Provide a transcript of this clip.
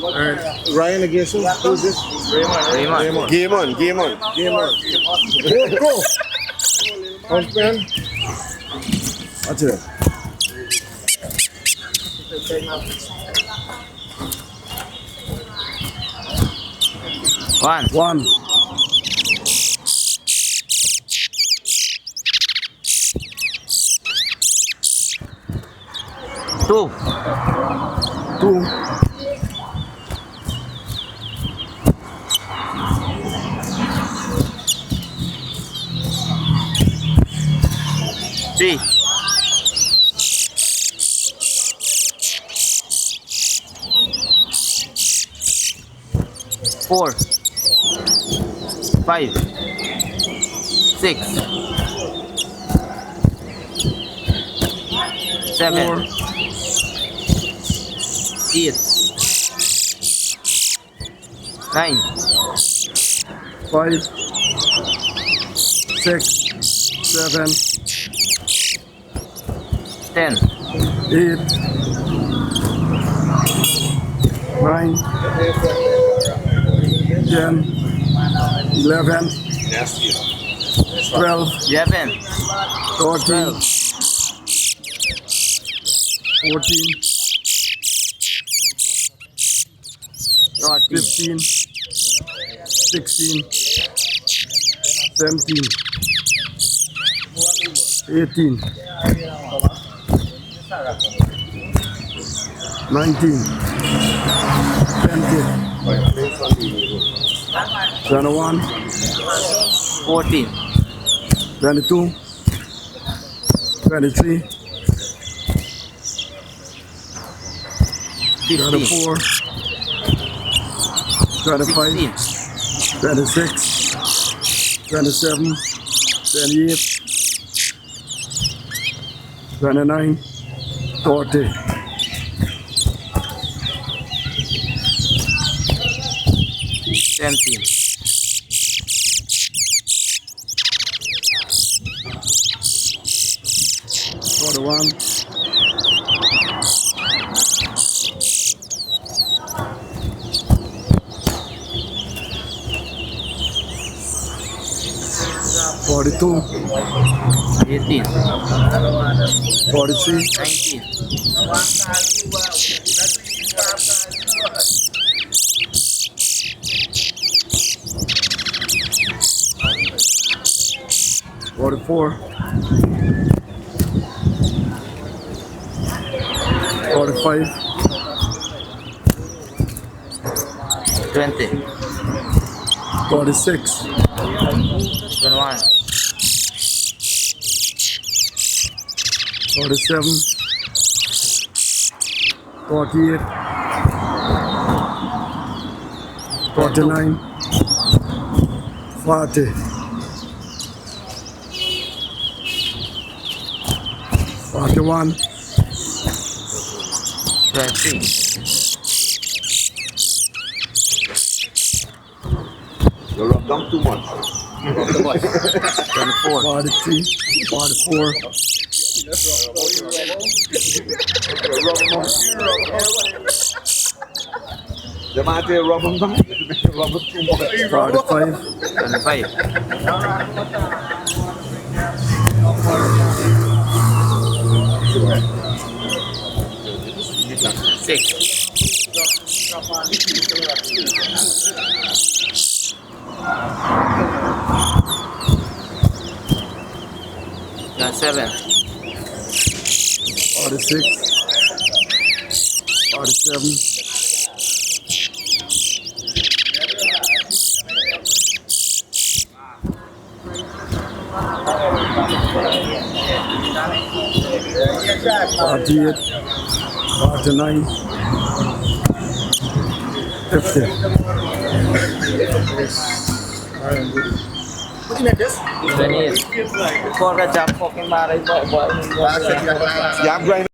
Ryan against who? Who's this? Raymond. Game on. Go. Count man. That's it. One. Two. 3. 4. 5. 6. 7. 8. 9. 5, 6, 7, 10. 8, 9, 10, 11, 12, 11. 13, 14, 15, 16, 17, 18, 19, 20, 21, 14. 22, 23, 24, 25, 26, 27, 28, 29, 30. 17. 41, 42, 18. 43, 19. 44, 45, 20. 46, 21. 47, 48, 49, 40, 41, 20. You rub down too much. 24. 43, 44, The man say rub them down. Rub them too much. 45, 25. 6. 7. 46, 47, 48, 49, 50. Ganyan. For a jump walking maray po. Jam grind